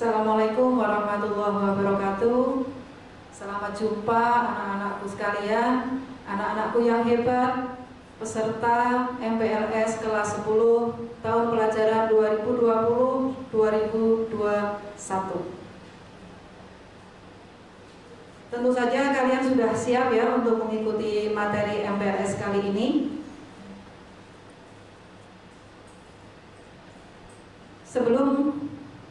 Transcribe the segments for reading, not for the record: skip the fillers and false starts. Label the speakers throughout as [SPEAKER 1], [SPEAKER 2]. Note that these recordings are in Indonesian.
[SPEAKER 1] Assalamualaikum warahmatullahi wabarakatuh. Selamat jumpa anak-anakku sekalian, anak-anakku yang hebat, peserta MPLS kelas 10 tahun pelajaran 2020-2021. Tentu saja kalian sudah siap ya untuk mengikuti materi MPLS kali ini. Sebelum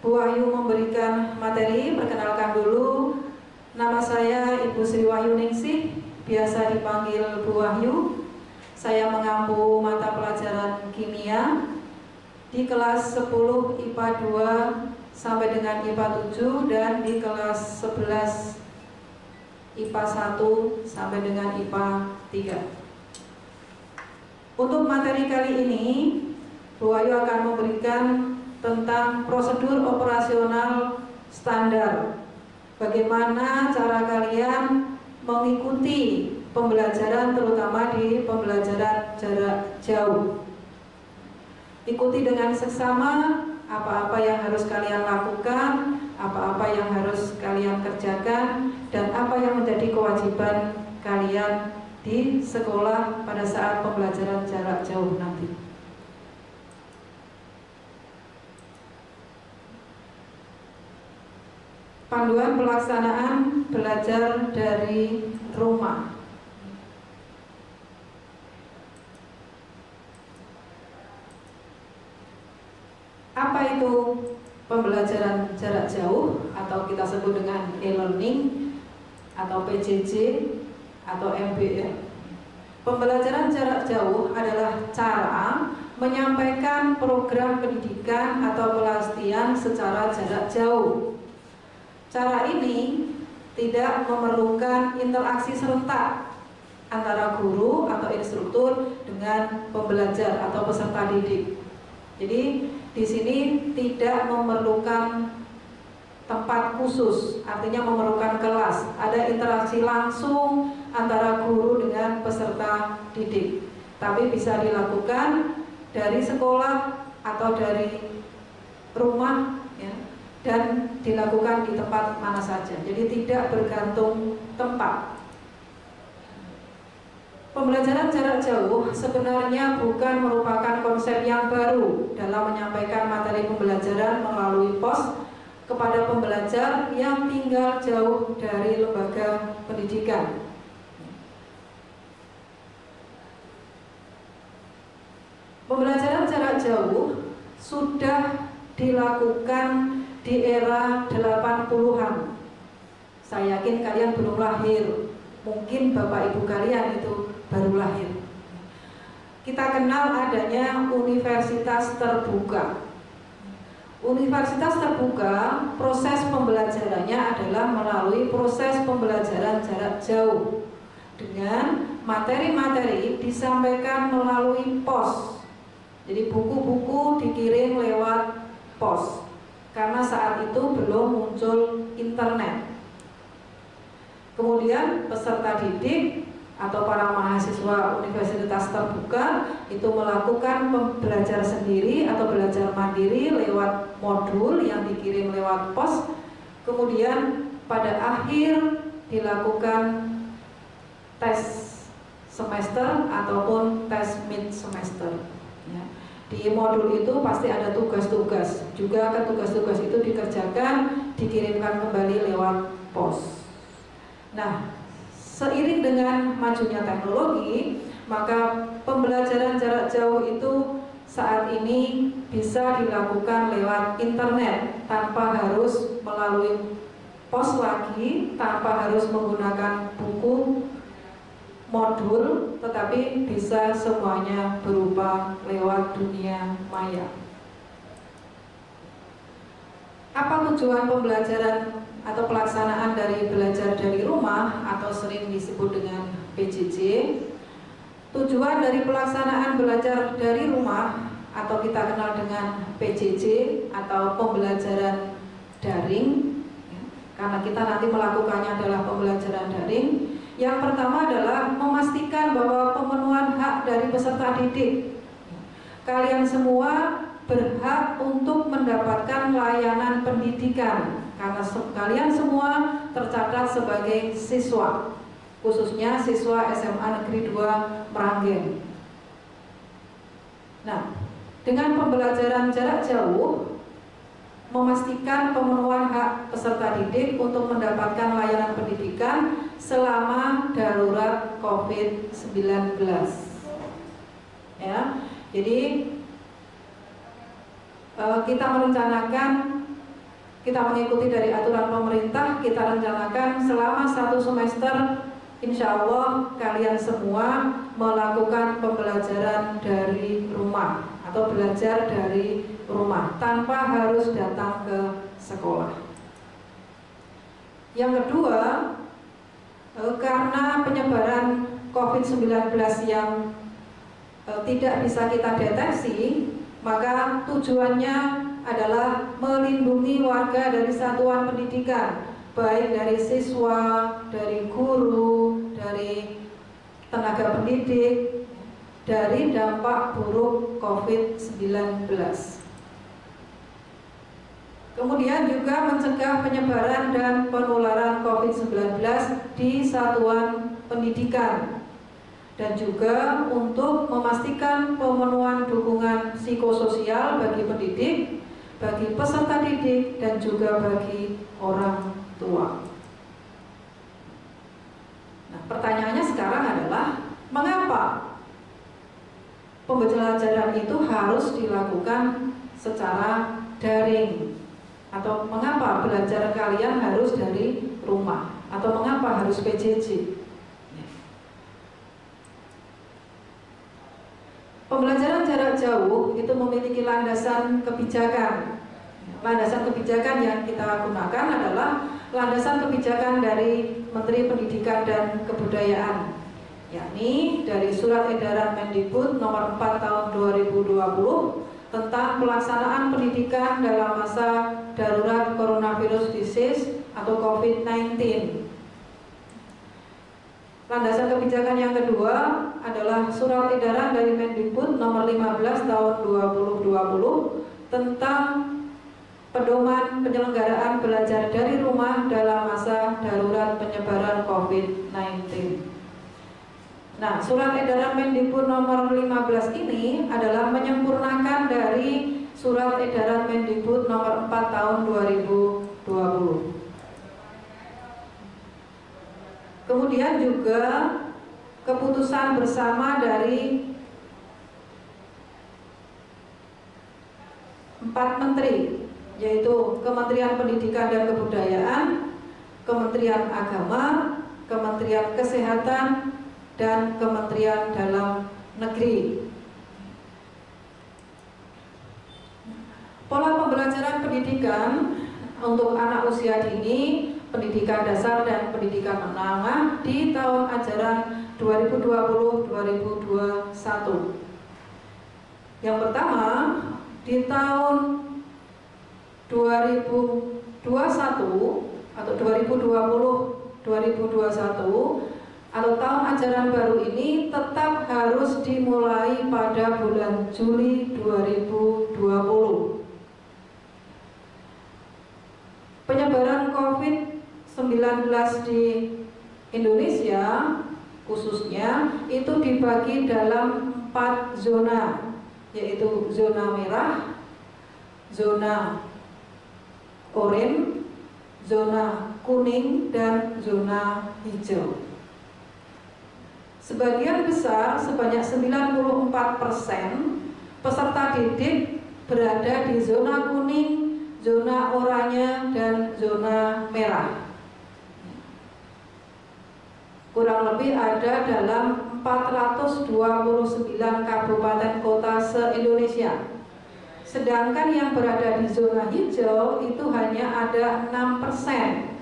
[SPEAKER 1] Bu Wahyu memberikan materi, perkenalkan dulu, nama saya Ibu Sri Wahyuningsih, biasa dipanggil Bu Wahyu. Saya mengampu mata pelajaran kimia di kelas 10 IPA 2 sampai dengan IPA 7 dan di kelas 11 IPA 1 sampai dengan IPA 3. Untuk materi kali ini, Bu Wahyu akan memberikan tentang prosedur operasional standar. Bagaimana cara kalian mengikuti pembelajaran, terutama di pembelajaran jarak jauh. Ikuti dengan seksama apa-apa yang harus kalian lakukan, apa-apa yang harus kalian kerjakan, dan apa yang menjadi kewajiban kalian di sekolah pada saat pembelajaran jarak jauh nanti. Panduan pelaksanaan belajar dari rumah. Apa itu pembelajaran jarak jauh atau kita sebut dengan e-learning atau PJJ atau MBR? Pembelajaran jarak jauh adalah cara menyampaikan program pendidikan atau pelatihan secara jarak jauh. Cara ini tidak memerlukan interaksi serentak antara guru atau instruktur dengan pembelajar atau peserta didik. Jadi di sini tidak memerlukan tempat khusus, artinya memerlukan kelas. Ada interaksi langsung antara guru dengan peserta didik. Tapi bisa dilakukan dari sekolah atau dari rumah ya, dan dilakukan di tempat mana saja. Jadi tidak bergantung tempat. Pembelajaran jarak jauh sebenarnya bukan merupakan konsep yang baru dalam menyampaikan materi pembelajaran melalui pos kepada pembelajar yang tinggal jauh dari lembaga pendidikan. Pembelajaran jarak jauh sudah dilakukan di era 80-an. Saya yakin kalian belum lahir, mungkin bapak ibu kalian itu baru lahir. Kita kenal adanya universitas terbuka. Universitas terbuka, proses pembelajarannya adalah melalui proses pembelajaran jarak jauh dengan materi-materi disampaikan melalui pos. Jadi buku-buku dikirim lewat pos. Karena saat itu belum muncul internet. Kemudian peserta didik atau para mahasiswa universitas terbuka itu melakukan belajar sendiri atau belajar mandiri lewat modul yang dikirim lewat pos. Kemudian pada akhir dilakukan tes semester ataupun tes mid semester ya. Di modul itu pasti ada tugas-tugas, juga tugas-tugas itu dikerjakan, dikirimkan kembali lewat pos. Nah, seiring dengan majunya teknologi, maka pembelajaran jarak jauh itu saat ini bisa dilakukan lewat internet tanpa harus melalui pos lagi, tanpa harus menggunakan buku modul, tetapi bisa semuanya berupa lewat dunia maya. Apa tujuan pembelajaran atau pelaksanaan dari belajar dari rumah atau sering disebut dengan PJJ? Tujuan dari pelaksanaan belajar dari rumah atau kita kenal dengan PJJ atau pembelajaran daring ya, karena kita nanti melakukannya adalah pembelajaran daring. Yang pertama adalah memastikan bahwa pemenuhan hak dari peserta didik. Kalian semua berhak untuk mendapatkan layanan pendidikan karena kalian semua tercatat sebagai siswa, khususnya siswa SMA Negeri 2 Meranggen. Nah, dengan pembelajaran jarak jauh memastikan pemenuhan hak peserta didik untuk mendapatkan layanan pendidikan selama darurat COVID-19. Ya, jadi kita merencanakan, kita mengikuti dari aturan pemerintah, kita rencanakan selama 1 semester insya Allah kalian semua melakukan pembelajaran dari rumah atau belajar dari rumah tanpa harus datang ke sekolah. Yang kedua, karena penyebaran COVID-19 yang tidak bisa kita deteksi, maka tujuannya adalah melindungi warga dari satuan pendidikan, baik dari siswa, dari guru, dari tenaga pendidik, dari dampak buruk COVID-19. Kemudian juga mencegah penyebaran dan penularan COVID-19 di satuan pendidikan, dan juga untuk memastikan pemenuhan dukungan psikososial bagi pendidik, bagi peserta didik, dan juga bagi orang tua. Nah, pertanyaannya sekarang adalah mengapa pembelajaran itu harus dilakukan secara daring, atau mengapa belajar kalian harus dari rumah, atau mengapa harus PJJ? Pembelajaran jarak jauh itu memiliki landasan kebijakan. Landasan kebijakan yang kita gunakan adalah landasan kebijakan dari Menteri Pendidikan dan Kebudayaan, yakni dari Surat Edaran Mendikbud nomor 4 tahun 2020 tentang pelaksanaan pendidikan dalam masa darurat coronavirus disease atau COVID-19. Landasan kebijakan yang kedua adalah Surat Edaran dari Mendikbud nomor 15 tahun 2020 tentang pedoman penyelenggaraan belajar dari rumah dalam masa darurat penyebaran COVID-19. Nah, Surat Edaran Mendikbud nomor 15 ini adalah menyempurnakan dari Surat Edaran Mendikbud nomor 4 tahun 2020. Kemudian juga keputusan bersama dari 4 menteri, yaitu Kementerian Pendidikan dan Kebudayaan, Kementerian Agama, Kementerian Kesehatan, dan Kementerian Dalam Negeri. Pola pembelajaran pendidikan untuk anak usia dini, pendidikan dasar dan pendidikan menengah di tahun ajaran 2020-2021. Yang pertama, di tahun 2021 atau 2020-2021 atau tahun ajaran baru ini tetap harus dimulai pada bulan Juli 2020. Penyebaran COVID-19 di Indonesia khususnya itu dibagi dalam 4 zona, yaitu zona merah, zona oranye, zona kuning, dan zona hijau. Sebagian besar, sebanyak 94% peserta didik berada di zona kuning, zona oranye, dan zona merah. Kurang lebih ada dalam 429 kabupaten kota se-Indonesia. Sedangkan yang berada di zona hijau itu hanya ada 6%,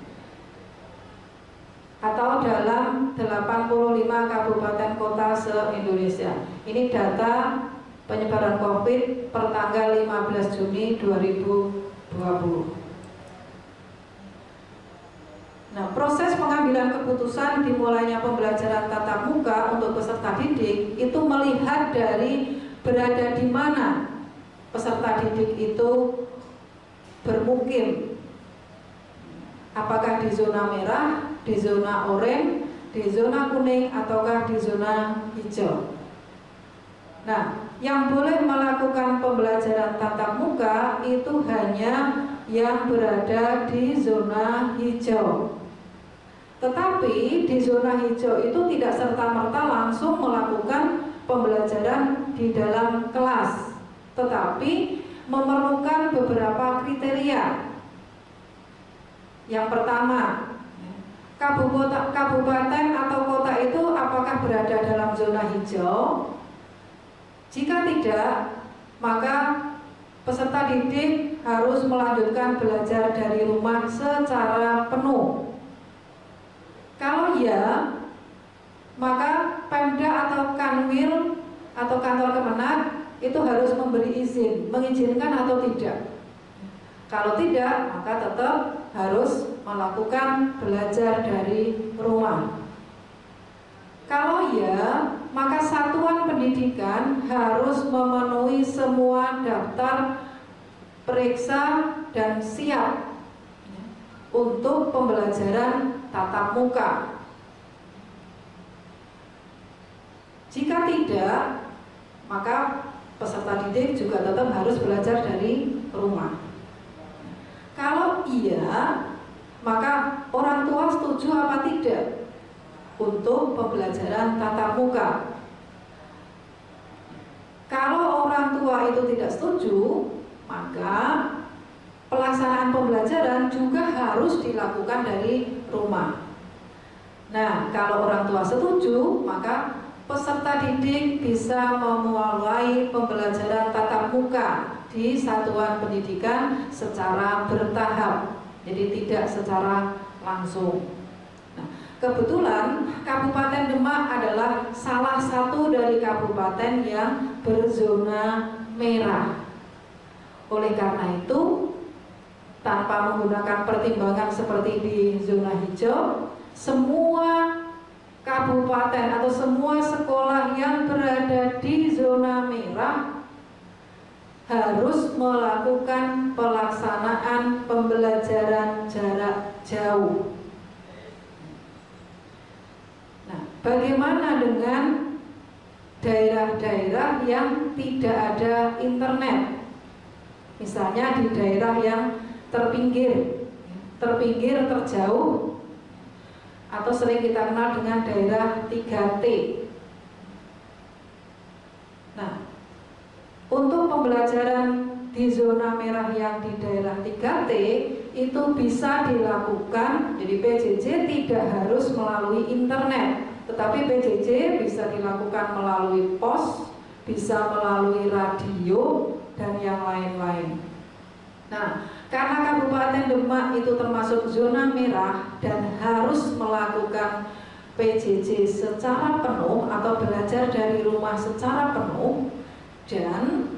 [SPEAKER 1] atau dalam 85 kabupaten kota se-Indonesia. Ini data penyebaran COVID per tanggal 15 Juni 2020. Nah, proses pengambilan keputusan dimulainya pembelajaran tatap muka untuk peserta didik itu melihat dari berada di mana peserta didik itu bermukim, apakah di zona merah, di zona oranye, di zona kuning, ataukah di zona hijau. Nah, yang boleh melakukan pembelajaran tatap muka itu hanya yang berada di zona hijau. Tetapi di zona hijau itu tidak serta-merta langsung melakukan pembelajaran di dalam kelas, tetapi memerlukan beberapa kriteria. Yang pertama, kabupaten atau kota itu apakah berada dalam zona hijau? Jika tidak, maka peserta didik harus melanjutkan belajar dari rumah secara penuh. Kalau ya, maka Pemda atau Kanwil atau kantor Kemenag itu harus memberi izin, mengizinkan atau tidak. Kalau tidak, maka tetap harus melakukan belajar dari rumah. Kalau ya, maka satuan pendidikan harus memenuhi semua daftar periksa dan siap untuk pembelajaran tatap muka. Jika tidak, maka peserta didik juga tetap harus belajar dari rumah. Kalau iya, maka orang tua setuju apa tidak untuk pembelajaran tatap muka? Kalau orang tua itu tidak setuju, maka pelaksanaan pembelajaran juga harus dilakukan dari rumah. Nah, kalau orang tua setuju, maka peserta didik bisa memulai pembelajaran tatap muka di satuan pendidikan secara bertahap, jadi tidak secara langsung. Nah, kebetulan Kabupaten Demak adalah salah satu dari kabupaten yang berzona merah. Oleh karena itu, tanpa menggunakan pertimbangan seperti di zona hijau, semua kabupaten atau semua sekolah yang berada di zona merah harus melakukan pelaksanaan pembelajaran jarak jauh. Nah, bagaimana dengan daerah-daerah yang tidak ada internet? Misalnya di daerah yang terpinggir, terjauh, atau sering kita kenal dengan daerah 3T. Nah, untuk pembelajaran di zona merah yang di daerah 3T itu bisa dilakukan, jadi PJJ tidak harus melalui internet, tetapi PJJ bisa dilakukan melalui pos, bisa melalui radio, dan yang lain-lain. Nah, karena Kabupaten Demak itu termasuk zona merah dan harus melakukan PJJ secara penuh atau belajar dari rumah secara penuh, dan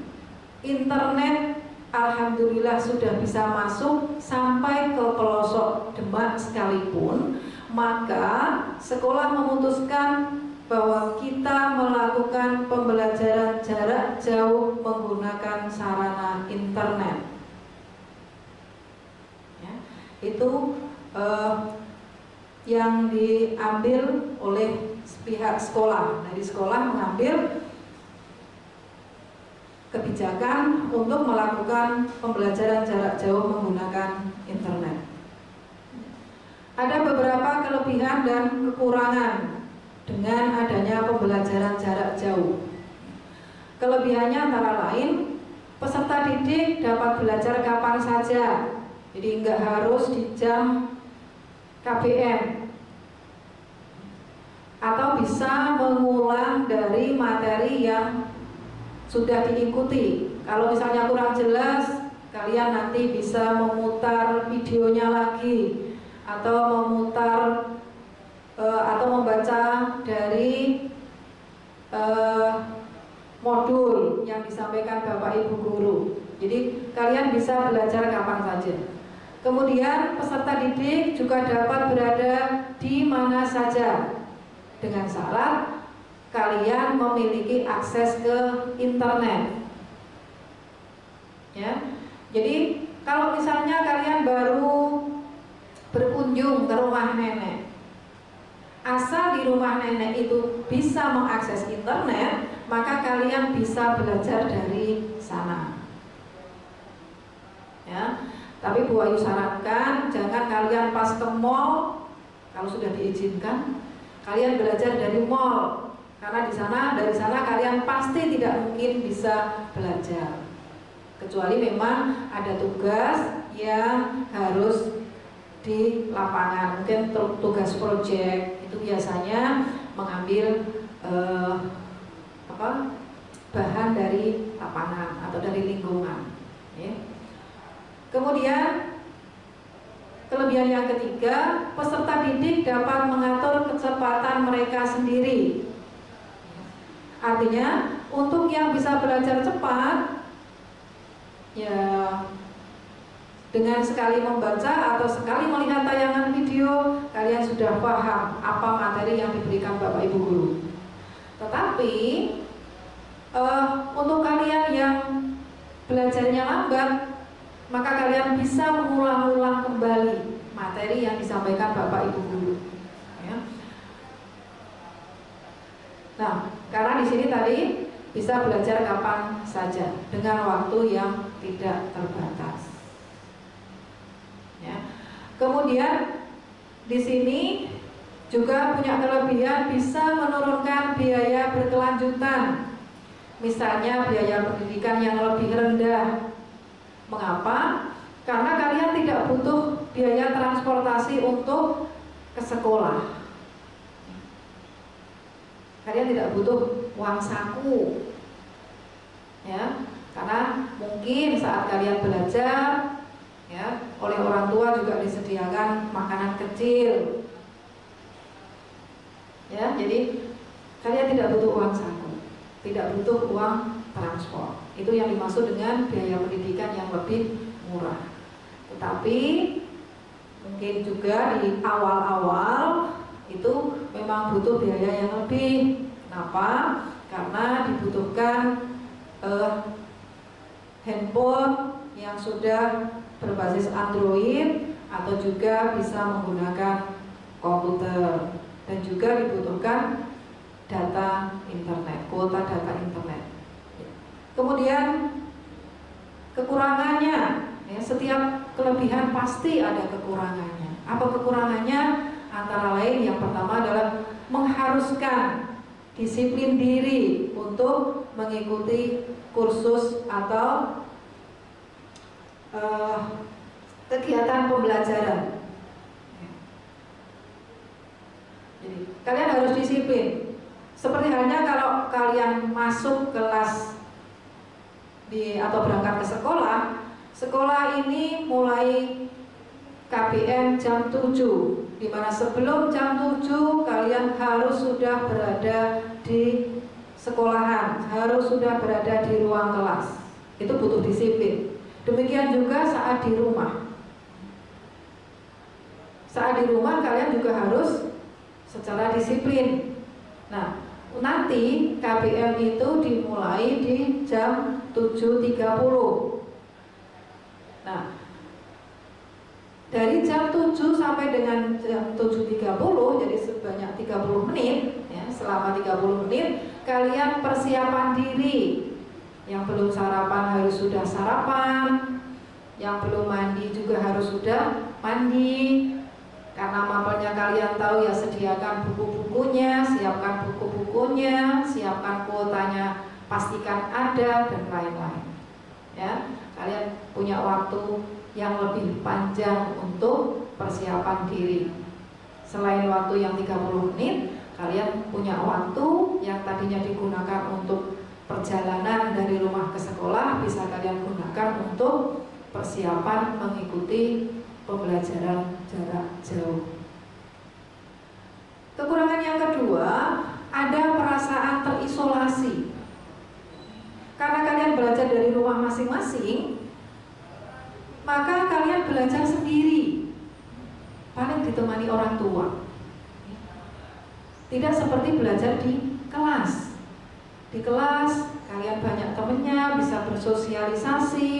[SPEAKER 1] internet alhamdulillah sudah bisa masuk sampai ke pelosok Demak sekalipun, maka sekolah memutuskan bahwa kita melakukan pembelajaran jarak jauh menggunakan sarana internet. Ya, itu yang diambil oleh pihak sekolah. Dari sekolah mengambil kebijakan untuk melakukan pembelajaran jarak jauh menggunakan internet. Ada beberapa kelebihan dan kekurangan dengan adanya pembelajaran jarak jauh. Kelebihannya antara lain, peserta didik dapat belajar kapan saja, jadi nggak harus di jam KBM, atau bisa mengulang dari materi yang sudah diikuti. Kalau misalnya kurang jelas, kalian nanti bisa memutar videonya lagi, atau memutar atau membaca dari modul yang disampaikan Bapak Ibu Guru. Jadi kalian bisa belajar kapan saja. Kemudian peserta didik juga dapat berada di mana saja dengan syarat kalian memiliki akses ke internet. Ya, jadi kalau misalnya kalian baru berkunjung ke rumah nenek, asal di rumah nenek itu bisa mengakses internet, maka kalian bisa belajar dari sana. Ya, tapi Bu Ayu sarankan jangan kalian pas ke mall, kalau sudah diizinkan, kalian belajar dari mall, karena dari sana kalian pasti tidak mungkin bisa belajar. Kecuali memang ada tugas yang harus di lapangan, mungkin tugas proyek itu biasanya mengambil bahan dari lapangan atau dari lingkungan. Ya. Kemudian kelebihan yang ketiga, peserta didik dapat mengatur kecepatan mereka sendiri. Artinya untuk yang bisa belajar cepat, ya dengan sekali membaca atau sekali melihat tayangan video, kalian sudah paham apa materi yang diberikan Bapak Ibu Guru. Tetapi untuk kalian yang belajarnya lambat, maka kalian bisa mengulang-ulang kembali materi yang disampaikan Bapak Ibu Guru. Ya. Nah, karena di sini tadi bisa belajar kapan saja dengan waktu yang tidak terbatas. Ya. Kemudian di sini juga punya kelebihan bisa menurunkan biaya berkelanjutan. Misalnya biaya pendidikan yang lebih rendah. Mengapa? Karena kalian tidak butuh biaya transportasi untuk ke sekolah. Kalian tidak butuh uang saku. Ya, karena mungkin saat kalian belajar, ya, oleh orang tua juga disediakan makanan kecil. Ya, jadi kalian tidak butuh uang saku, tidak butuh uang transport. Itu yang dimaksud dengan biaya pendidikan yang lebih murah. Tetapi mungkin juga di awal-awal itu memang butuh biaya yang lebih. Kenapa? Karena dibutuhkan handphone yang sudah berbasis Android atau juga bisa menggunakan komputer, dan juga dibutuhkan data internet, kuota data internet. Kemudian kekurangannya, ya, setiap kelebihan pasti ada kekurangannya. Apa kekurangannya? Antara lain yang pertama adalah mengharuskan disiplin diri untuk mengikuti kursus atau kegiatan pembelajaran. Jadi kalian harus disiplin. Seperti halnya kalau kalian masuk kelas atau berangkat ke sekolah, sekolah ini mulai KBM jam 7, di mana sebelum jam 7 kalian harus sudah berada di sekolahan, harus sudah berada di ruang kelas. Itu butuh disiplin. Demikian juga saat di rumah. Saat di rumah kalian juga harus secara disiplin. Nah, nanti KBM itu dimulai di jam 7.30. Nah, dari jam 7 sampai dengan jam 7.30, jadi sebanyak 30 menit, ya, selama 30 menit kalian persiapan diri. Yang belum sarapan harus sudah sarapan, yang belum mandi juga harus sudah mandi. Karena mapelnya kalian tahu, ya sediakan buku-bukunya, siapkan buku-bukunya, siapkan kuotanya, pastikan ada, dan lain-lain. Ya, kalian punya waktu yang lebih panjang untuk persiapan diri. Selain waktu yang 30 menit, kalian punya waktu yang tadinya digunakan untuk perjalanan dari rumah ke sekolah, bisa kalian gunakan untuk persiapan mengikuti pembelajaran jarak jauh. Kekurangan yang kedua, ada perasaan terisolasi. Karena kalian belajar dari rumah masing-masing, maka kalian belajar sendiri, paling ditemani orang tua. Tidak seperti belajar di kelas. Di kelas kalian banyak temennya, bisa bersosialisasi,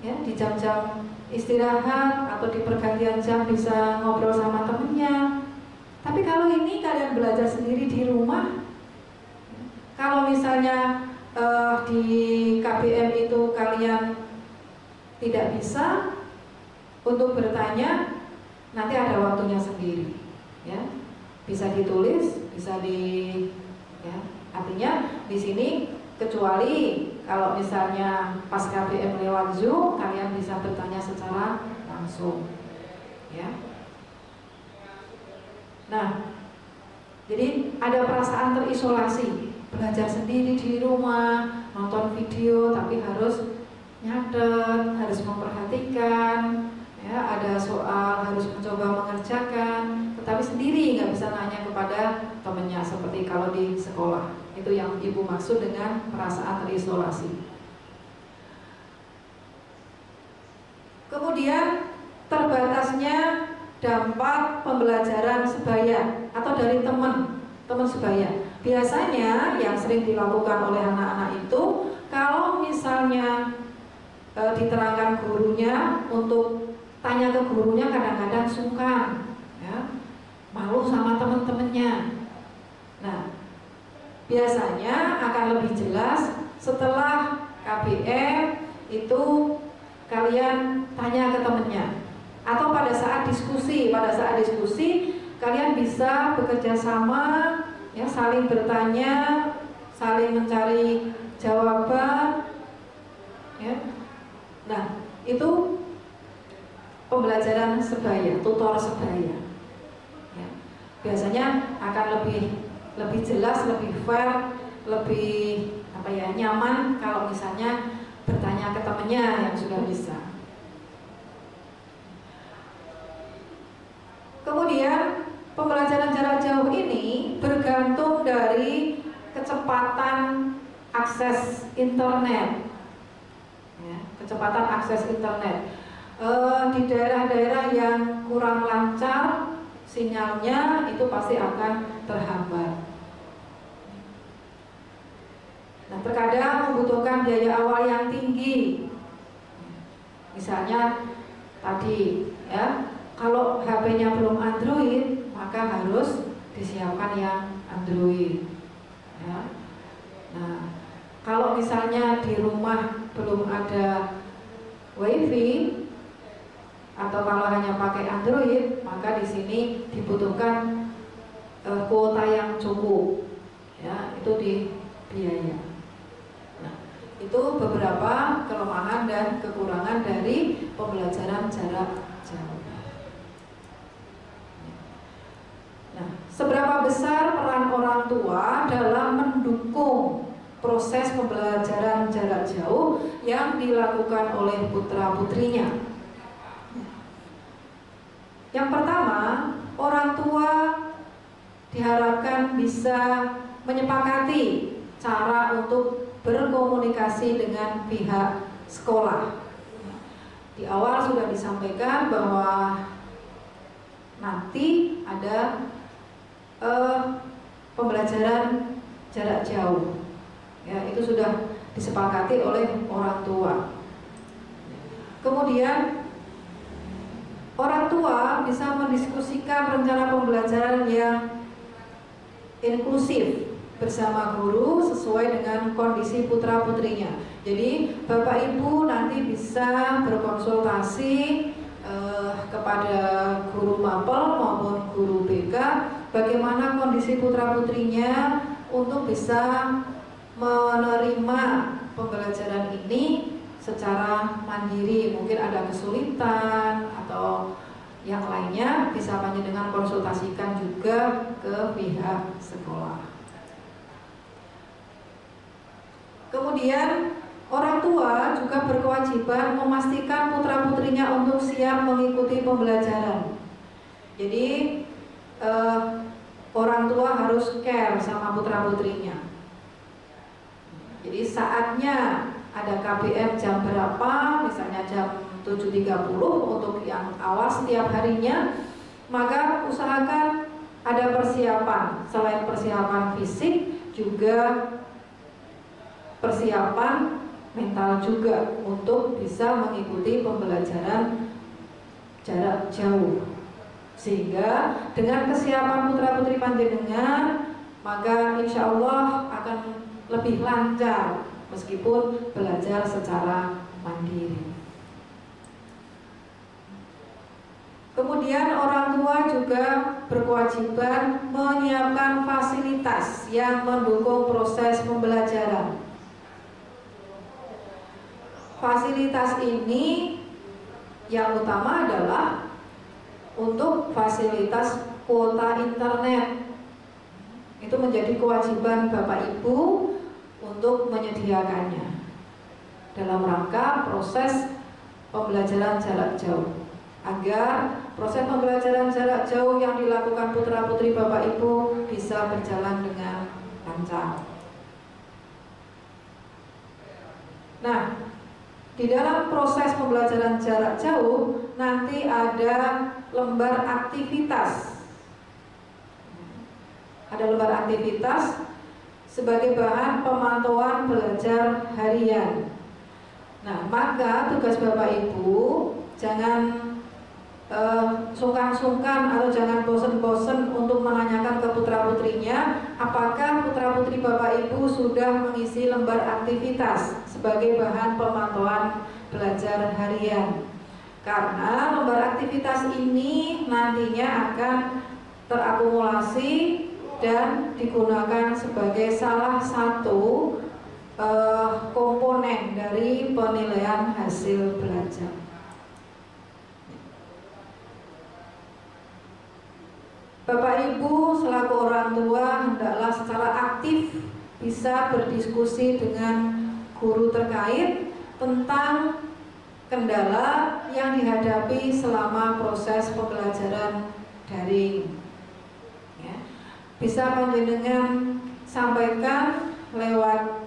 [SPEAKER 1] ya, di jam-jam istirahat atau di pergantian jam bisa ngobrol sama temennya. Tapi kalau ini kalian belajar sendiri di rumah, kalau misalnya di KBM itu kalian tidak bisa untuk bertanya, nanti ada waktunya sendiri, ya. Bisa ditulis, bisa ya. Artinya di sini kecuali kalau misalnya pas KBM lewat Zoom, kalian bisa bertanya secara langsung, ya. Nah, jadi ada perasaan terisolasi, belajar sendiri di rumah, nonton video, tapi harus nyatet, harus memperhatikan, ya, ada soal harus mencoba mengerjakan, tetapi sendiri, nggak bisa nanya kepada temannya seperti kalau di sekolah. Itu yang Ibu maksud dengan perasaan terisolasi. Kemudian terbatasnya dampak pembelajaran sebaya atau dari teman sebaya. Biasanya yang sering dilakukan oleh anak-anak itu, kalau misalnya diterangkan gurunya, untuk tanya ke gurunya kadang-kadang sungkan, ya, malu sama teman-temannya. Nah, biasanya akan lebih jelas setelah KBM itu kalian tanya ke temannya, atau pada saat diskusi kalian bisa bekerja sama, ya, saling bertanya, saling mencari jawaban, ya. Nah, itu pembelajaran sebaya, tutor sebaya, ya. Biasanya akan lebih jelas, lebih fair, lebih nyaman kalau misalnya bertanya ke temannya yang sudah bisa. Kemudian pembelajaran jarak jauh ini bergantung dari kecepatan akses internet, ya, kecepatan akses internet. Di daerah-daerah yang kurang lancar sinyalnya, itu pasti akan terhambat. Nah, terkadang membutuhkan biaya awal yang tinggi. Misalnya tadi, ya, kalau HP-nya belum Android, maka harus disiapkan yang Android, ya. Nah, kalau misalnya di rumah belum ada WiFi, atau kalau hanya pakai Android, maka di sini dibutuhkan kuota yang cukup, ya, itu di biaya. Nah, itu beberapa kelemahan dan kekurangan dari pembelajaran jarak jauh. Nah, seberapa besar peran orang tua dalam mendukung proses pembelajaran jarak jauh yang dilakukan oleh putra-putrinya? Yang pertama, orang tua diharapkan bisa menyepakati cara untuk berkomunikasi dengan pihak sekolah. Di awal sudah disampaikan bahwa nanti ada pembelajaran jarak jauh, ya, itu sudah disepakati oleh orang tua. Kemudian orang tua bisa mendiskusikan rencana pembelajaran yang inklusif bersama guru sesuai dengan kondisi putra-putrinya. Jadi Bapak Ibu nanti bisa berkonsultasi kepada guru mapel maupun guru BK bagaimana kondisi putra-putrinya untuk bisa menerima pembelajaran ini secara mandiri. Mungkin ada kesulitan atau yang lainnya, bisa panjenengan konsultasikan juga ke pihak sekolah. Kemudian orang tua juga berkewajiban memastikan putra-putrinya untuk siap mengikuti pembelajaran. Jadi orang tua harus care sama putra-putrinya. Jadi saatnya ada KBM jam berapa, misalnya jam 7.30 untuk yang awal setiap harinya, maka usahakan ada persiapan. Selain persiapan fisik, juga persiapan mental juga untuk bisa mengikuti pembelajaran jarak jauh. Sehingga dengan kesiapan putra-putri panjenengan, maka insya Allah akan lebih lancar meskipun belajar secara mandiri. Kemudian orang tua juga berkewajiban menyiapkan fasilitas yang mendukung proses pembelajaran. Fasilitas ini yang utama adalah untuk fasilitas kuota internet. Itu menjadi kewajiban Bapak Ibu untuk menyediakannya dalam rangka proses pembelajaran jarak jauh, agar proses pembelajaran jarak jauh yang dilakukan putra-putri Bapak Ibu bisa berjalan dengan lancar. Nah, di dalam proses pembelajaran jarak jauh nanti ada lembar aktivitas. Ada lembar aktivitas sebagai bahan pemantauan belajar harian. Nah, maka tugas Bapak Ibu jangan sungkan-sungkan atau jangan bosen-bosen untuk menanyakan ke putra-putrinya apakah putra-putri Bapak Ibu sudah mengisi lembar aktivitas sebagai bahan pemantauan belajar harian. Karena lembar aktivitas ini nantinya akan terakumulasi dan digunakan sebagai salah satu komponen dari penilaian hasil belajar. Bapak Ibu selaku orang tua hendaklah secara aktif bisa berdiskusi dengan guru terkait tentang kendala yang dihadapi selama proses pembelajaran daring. Ya. Bisa panjenengan sampaikan lewat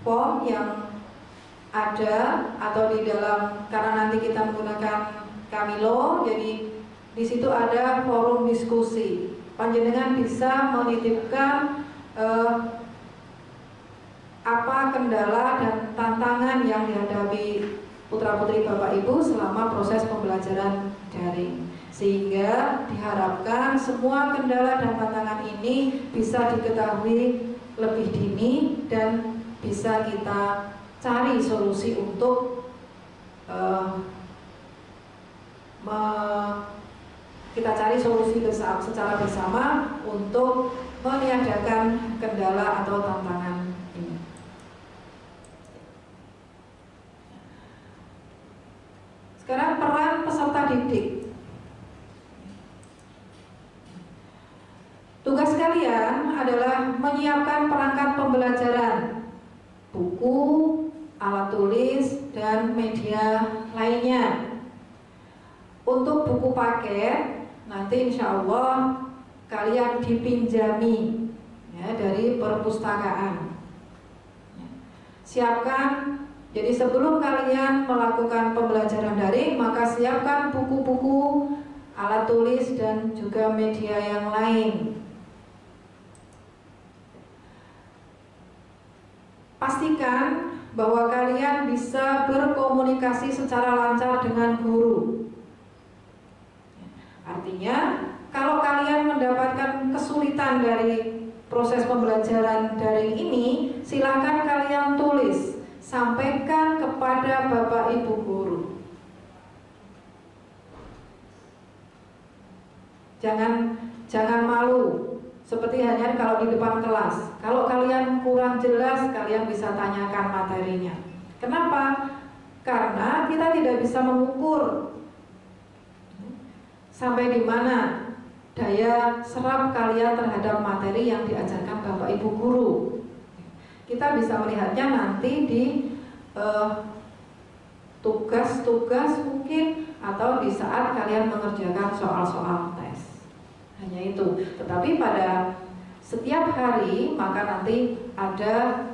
[SPEAKER 1] form yang ada atau di dalam, karena nanti kita menggunakan Kamilo, jadi di situ ada forum diskusi. Panjenengan bisa menitipkan apa kendala dan tantangan yang dihadapi putra-putri Bapak Ibu selama proses pembelajaran daring, sehingga diharapkan semua kendala dan tantangan ini bisa diketahui lebih dini dan bisa kita cari solusi untuk kita cari solusi secara bersama untuk meniadakan kendala atau tantangan ini. Sekarang peran peserta didik. Tugas kalian adalah menyiapkan perangkat pembelajaran, buku, alat tulis, dan media lainnya. Untuk buku paket, nanti insya Allah kalian dipinjami ya, dari perpustakaan. Siapkan, jadi sebelum kalian melakukan pembelajaran daring, maka siapkan buku-buku, alat tulis, dan juga media yang lain. Pastikan bahwa kalian bisa berkomunikasi secara lancar dengan guru. Artinya, kalau kalian mendapatkan kesulitan dari proses pembelajaran daring ini, silakan kalian tulis, sampaikan kepada Bapak Ibu guru. Jangan malu, seperti hanya kalau di depan kelas. Kalau kalian kurang jelas, kalian bisa tanyakan materinya. Kenapa? Karena kita tidak bisa mengukur sampai di mana daya serap kalian terhadap materi yang diajarkan Bapak Ibu guru. Kita bisa melihatnya nanti di tugas-tugas mungkin, atau di saat kalian mengerjakan soal-soal tes. Hanya itu. Tetapi pada setiap hari maka nanti ada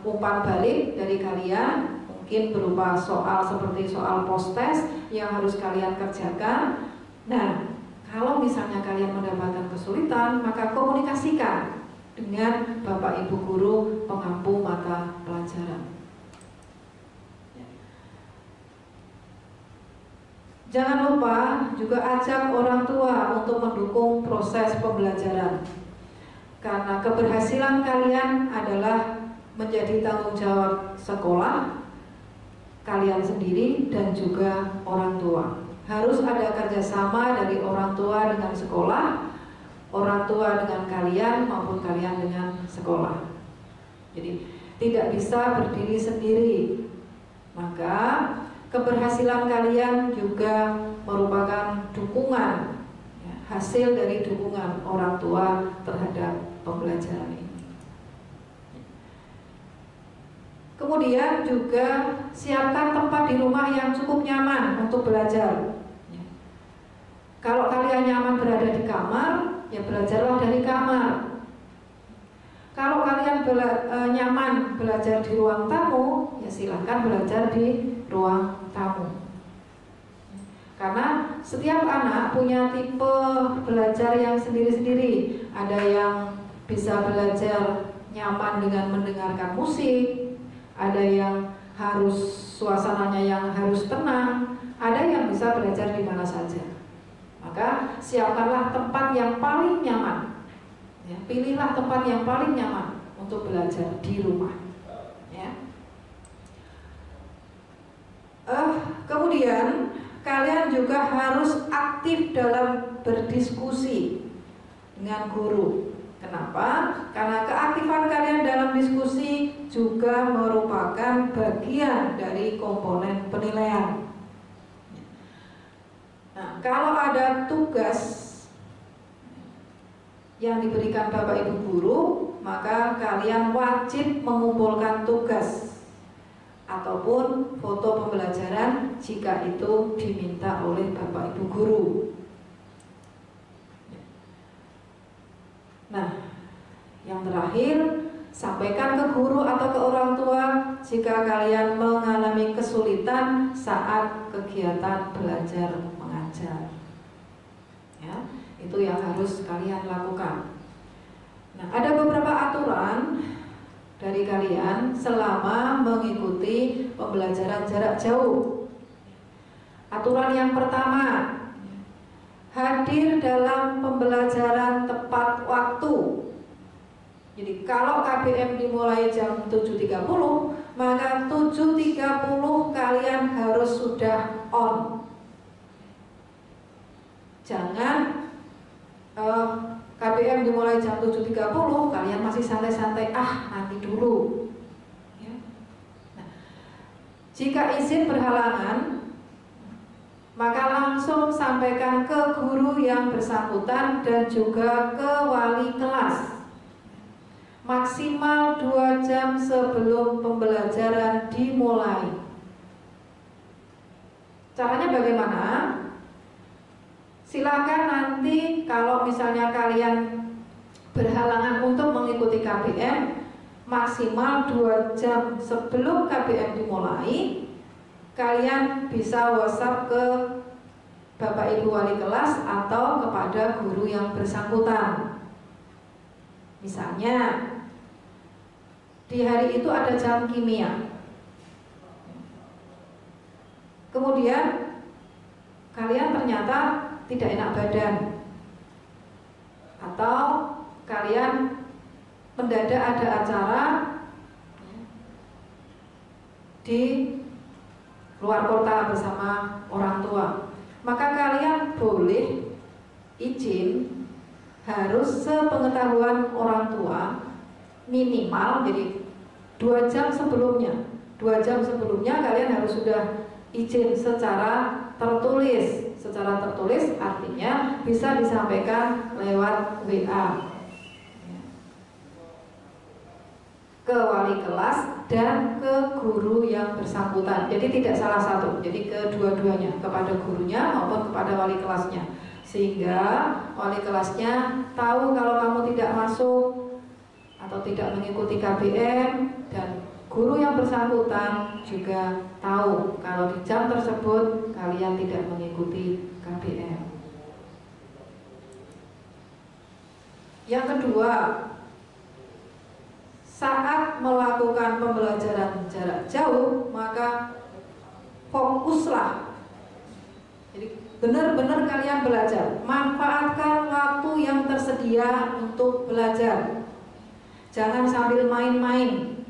[SPEAKER 1] umpan balik dari kalian, mungkin berupa soal seperti soal post-test yang harus kalian kerjakan. Nah, kalau misalnya kalian mendapatkan kesulitan, maka komunikasikan dengan Bapak Ibu guru pengampu mata pelajaran. Jangan lupa juga ajak orang tua untuk mendukung proses pembelajaran, karena keberhasilan kalian adalah menjadi tanggung jawab sekolah, kalian sendiri, dan juga orang tua. Harus ada kerjasama dari orang tua dengan sekolah, orang tua dengan kalian, maupun kalian dengan sekolah. Jadi tidak bisa berdiri sendiri. Maka keberhasilan kalian juga merupakan dukungan, ya, hasil dari dukungan orang tua terhadap pembelajaran ini. Kemudian juga siapkan tempat di rumah yang cukup nyaman untuk belajar. Kalau kalian nyaman berada di kamar, ya belajarlah dari kamar. Kalau kalian nyaman belajar di ruang tamu, ya silahkan belajar di ruang tamu. Karena setiap anak punya tipe belajar yang sendiri-sendiri. Ada yang bisa belajar nyaman dengan mendengarkan musik, ada yang harus suasananya yang harus tenang, ada yang bisa belajar di mana saja. Maka siapkanlah tempat yang paling nyaman. Ya, pilihlah tempat yang paling nyaman untuk belajar di rumah. Ya. Kemudian kalian juga harus aktif dalam berdiskusi dengan guru. Kenapa? Karena keaktifan kalian dalam diskusi juga merupakan bagian dari komponen penilaian. Nah, kalau ada tugas yang diberikan Bapak Ibu guru, maka kalian wajib mengumpulkan tugas ataupun foto pembelajaran jika itu diminta oleh Bapak Ibu guru. Nah, yang terakhir, sampaikan ke guru atau ke orang tua jika kalian mengalami kesulitan saat kegiatan belajar mengajar. Ya, itu yang harus kalian lakukan. Nah, ada beberapa aturan dari kalian selama mengikuti pembelajaran jarak jauh. Aturan yang pertama, hadir dalam pembelajaran tepat waktu. Jadi kalau KBM dimulai jam 7.30, maka 7.30 kalian harus sudah on. Jangan KBM dimulai jam 7.30, kalian masih santai-santai, nanti dulu. Ya. Nah, jika izin berhalangan, maka langsung sampaikan ke guru yang bersangkutan dan juga ke wali kelas. Maksimal 2 jam sebelum pembelajaran dimulai. Caranya bagaimana? Silakan nanti kalau misalnya kalian berhalangan untuk mengikuti KBM, maksimal 2 jam sebelum KBM dimulai, kalian bisa WhatsApp ke Bapak Ibu wali kelas atau kepada guru yang bersangkutan. Misalnya di hari itu ada jam kimia, kemudian kalian ternyata tidak enak badan, atau kalian mendadak ada acara di luar kota bersama orang tua, maka kalian boleh izin, harus sepengetahuan orang tua minimal, jadi 2 jam sebelumnya. 2 jam sebelumnya kalian harus sudah izin secara tertulis. Secara tertulis artinya bisa disampaikan lewat WA ke wali kelas dan ke guru yang bersangkutan. Jadi tidak salah satu, jadi kedua-duanya, kepada gurunya maupun kepada wali kelasnya, sehingga wali kelasnya tahu kalau kamu tidak masuk atau tidak mengikuti KBM, dan guru yang bersangkutan juga tahu kalau di jam tersebut kalian tidak mengikuti KBM. Yang kedua, saat melakukan pembelajaran jarak jauh, maka fokuslah. Jadi benar-benar kalian belajar, manfaatkan waktu yang tersedia untuk belajar. Jangan sambil main-main.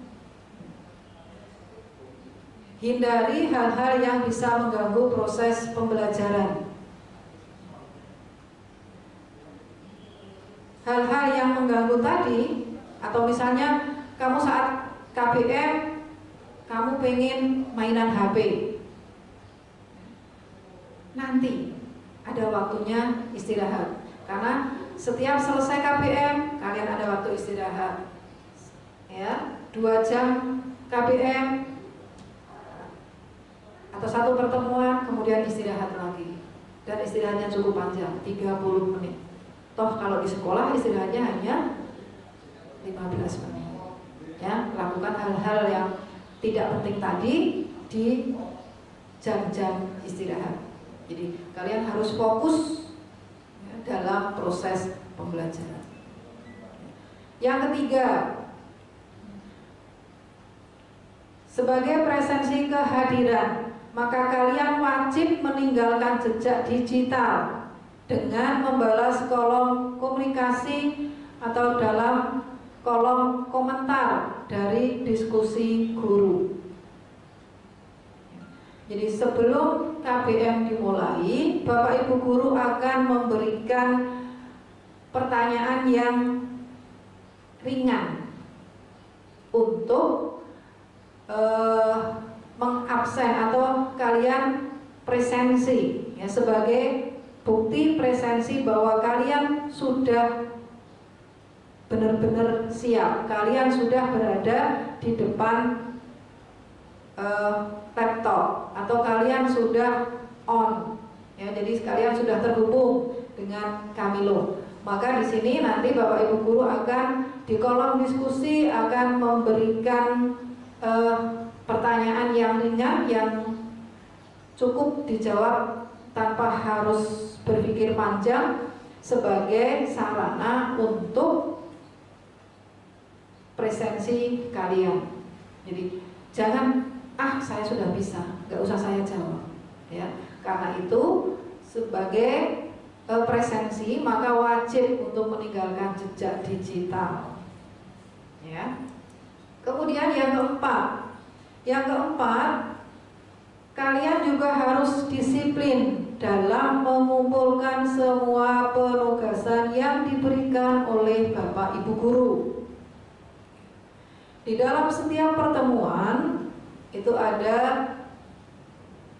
[SPEAKER 1] Hindari hal-hal yang bisa mengganggu proses pembelajaran. Hal-hal yang mengganggu tadi, atau misalnya kamu saat KBM kamu pengen mainan HP, nanti ada waktunya istirahat. Karena setiap selesai KBM kalian ada waktu istirahat, ya, 2 jam KBM atau 1 pertemuan, kemudian istirahat lagi, dan istirahatnya cukup panjang, 30 menit. Toh kalau di sekolah istirahatnya hanya 15 menit. Ya, lakukan hal-hal yang tidak penting tadi di jam-jam istirahat. Jadi kalian harus fokus, ya, dalam proses pembelajaran. Yang ketiga, sebagai presensi kehadiran, maka kalian wajib meninggalkan jejak digital dengan membalas kolom komunikasi atau dalam kolom komentar dari diskusi guru. Jadi sebelum KBM dimulai, Bapak Ibu guru akan memberikan pertanyaan yang ringan untuk mengabsen atau kalian presensi, ya, sebagai bukti presensi bahwa kalian sudah benar-benar siap, kalian sudah berada di depan laptop atau kalian sudah on, ya, jadi kalian sudah terhubung dengan Kamilo. Maka di sini nanti Bapak Ibu guru akan di kolom diskusi akan memberikan pertanyaan yang ringan yang cukup dijawab tanpa harus berpikir panjang, sebagai sarana untuk presensi kalian. Jadi jangan, saya sudah bisa, nggak usah saya jawab, ya. Karena itu sebagai presensi maka wajib untuk meninggalkan jejak digital, ya. Kemudian yang keempat, kalian juga harus disiplin dalam mengumpulkan semua penugasan yang diberikan oleh Bapak Ibu guru. Di dalam setiap pertemuan itu ada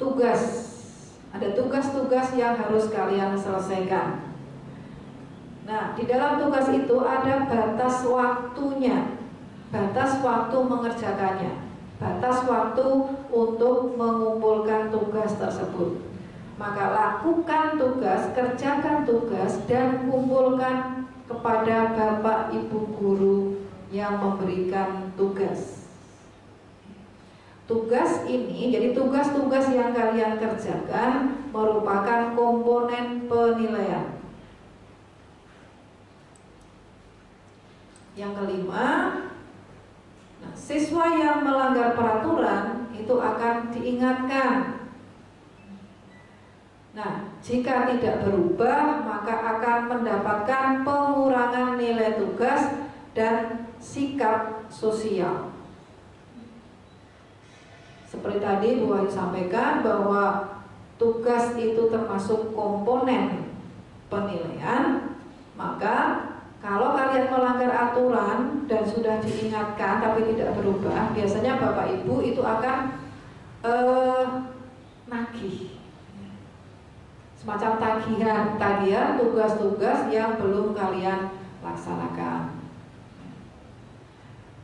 [SPEAKER 1] tugas-tugas yang harus kalian selesaikan. Nah, di dalam tugas itu ada batas waktunya, batas waktu mengerjakannya, batas waktu untuk mengumpulkan tugas tersebut. Maka lakukan tugas, kerjakan tugas, dan kumpulkan kepada Bapak Ibu guru yang memberikan tugas. Tugas ini, jadi tugas-tugas yang kalian kerjakan merupakan komponen penilaian. Yang kelima, siswa yang melanggar peraturan itu akan diingatkan. Nah, jika tidak berubah maka akan mendapatkan pengurangan nilai tugas dan sikap sosial. Seperti tadi Bu Wahyu sampaikan bahwa tugas itu termasuk komponen penilaian, maka kalau kalian melanggar aturan dan sudah diingatkan tapi tidak berubah, biasanya Bapak Ibu itu akan nagih, semacam tagihan tugas-tugas yang belum kalian laksanakan.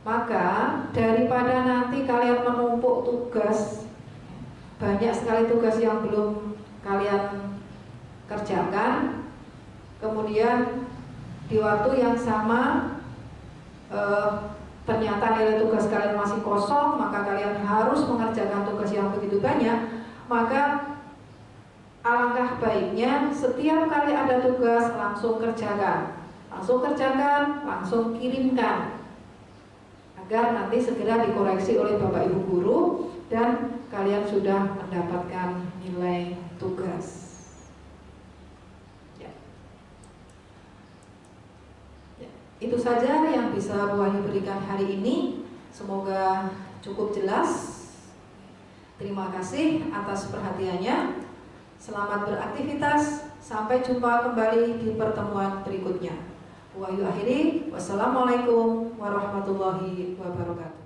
[SPEAKER 1] Maka daripada nanti kalian menumpuk tugas, banyak sekali tugas yang belum kalian kerjakan, kemudian di waktu yang sama ternyata nilai tugas kalian masih kosong, maka kalian harus mengerjakan tugas yang begitu banyak. Maka alangkah baiknya setiap kali ada tugas langsung kerjakan, langsung kirimkan, agar nanti segera dikoreksi oleh Bapak Ibu guru dan kalian sudah mendapatkan nilai tugas. Itu saja yang bisa Bu Wahyu berikan hari ini. Semoga cukup jelas. Terima kasih atas perhatiannya. Selamat beraktivitas. Sampai jumpa kembali di pertemuan berikutnya. Bu Wahyu akhiri. Wassalamualaikum warahmatullahi wabarakatuh.